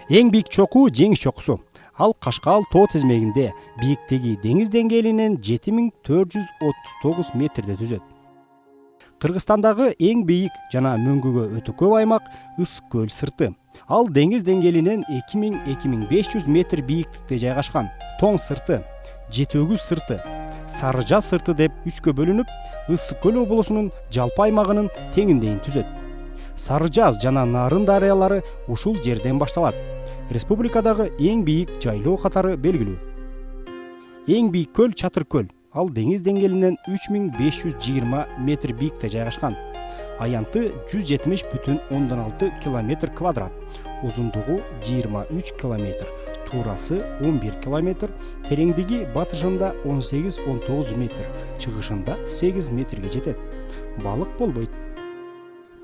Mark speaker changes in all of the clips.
Speaker 1: Эң бийик чокуу Жеңиш чокусу. Ал Кашкал тоо тизмегинде бийиктиги деңиз деңгээлинен 7439 метрде түзөт. Кыргызстандагы эң бийик жана мөңгүгө өтө көп аймак Ысык көл сырты. Ал деңиз деңгээлинен 2000-2500 метр бийиктикте жайгашкан. Тоң сырты, Жетөгүз сырты, Сары Жаз сырты деп 3кө бөлүнүп, Ысык көл облусунун жалпы аймагынын теңиндейин түзөт. Сары Жаз жана Нарын дарыялары ушул жерден башталат. Республикадагы эң бийик жайлоо катары белгилүү. Эң бийик көл Чатыр көл. Ал деңиз деңгээлинен 3520 метр бийикте жайгашкан. Аянты 170,6 километр квадрат, узундугу 23 километр, туурасы 11 километр, тереңдиги батышында 18-19 метр, чыгышында 8 метрге жетет. Балык болбойт.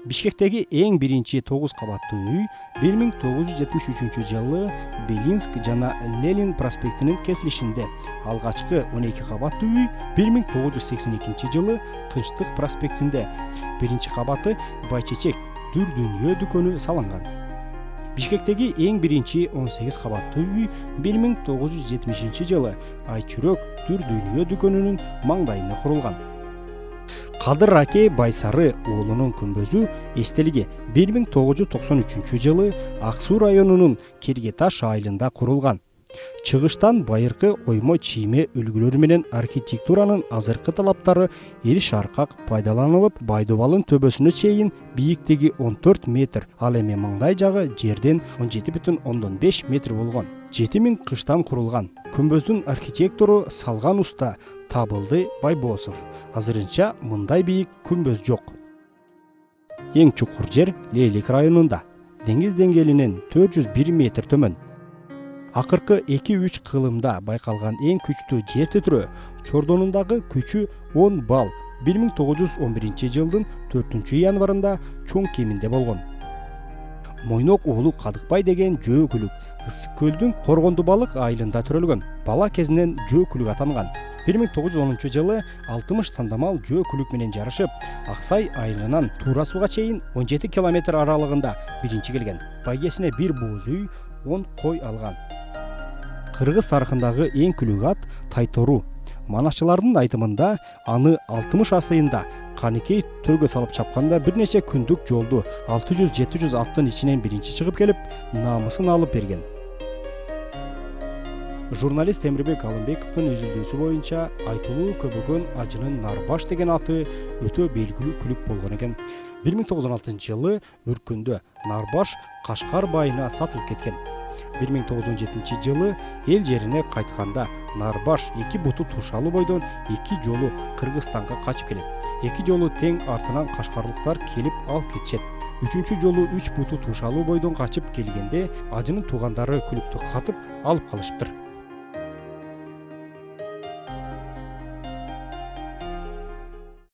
Speaker 1: Бишкектеги эң биринчи 9 кабаттуу үй 1973 жылы Белинск жана Ленин проспектинин кесилишинде, алгачкы 12 кабаттуу үй 1982 жылы Тынчтык проспектинде, биринчи кабаты Байчечек Дүр Дүйнө дүкөнү салынган. Бишкектеги эң биринчи 18 кабаттуу үй 1970 жылы Айчүрөк Дүр Дүйнө дүкөнүнүн маңдайында курулган. Кадыр Раке Байсары уулунун күмбөзү эстелиги 1993 жылы Ак Суу районунун Кергеташ айылында курулган. Чыгыштан байыркы оймо чийме үлгүлөрү менен архитектуранын азыркы талаптары эл шаркак пайдаланылып, Байдубалын төбөсүнө чейин бийиктиги 14 метр, ал эми маңдай жагы жерден 17,5 метр болгон. 7000 кыштан курулган. Күмбөздүн архитектору салган уста Табылды Байбосов. Азырынча мындай бийик күмбөз жок. Эң чукур жер Лейлик районунда. Деңиз деңгээлинен 401 метр төмөн. Акыркы 2-3 кылымда байкалган эң күчтүү жер титирөө Чордонундагы күчү 10 балл 1911 жылдын 4 январында чоң кеминде болгон. Мойнок уулу Кадыкбай деген жөө күлүк Ысык көлдүн Коргонду балык айылында төрөлгөн. Бала кезинен жөө күлүк атанган. 1910 жылы 60 тандамал жөө күлүк менен жарышып, Аксай айылынан Туура сууга чейин 17 километр аралыгында биринчи келген. Байгесине 1 бууз үй, 10 кой алган. Кыргыз тарыхындагы эң күлүк ат Тайтору. Манашчылардын айтымында аны 60 асыйында Каныкей төргө салып чапканда бир нече күндүк жолду 600-700 аттын ичинен биринчи чыгып келип, намысын алып берген. Журналист Темирбек Алымбековдун үзүлдөөсү боюнча айтылуу көбөгөн ажынын Нарбаш деген аты өтө белгилүү күлүк болгон экен. 1916 жылы Үркүндө Нарбаш Кашкар байына сатылып кеткен. 1917 жылы эл жерине кайтканда Нарбаш 2 буту Туршалы бойдон 2 жолу Кыргызстанга качып келет. 2 жолу тең артынан кашкарлыктар келип алып кетишет. 3 жолу 3 буту Туршалы бойдон качып келгенде ажынын туугандары күлүктү катып алып калышыптыр.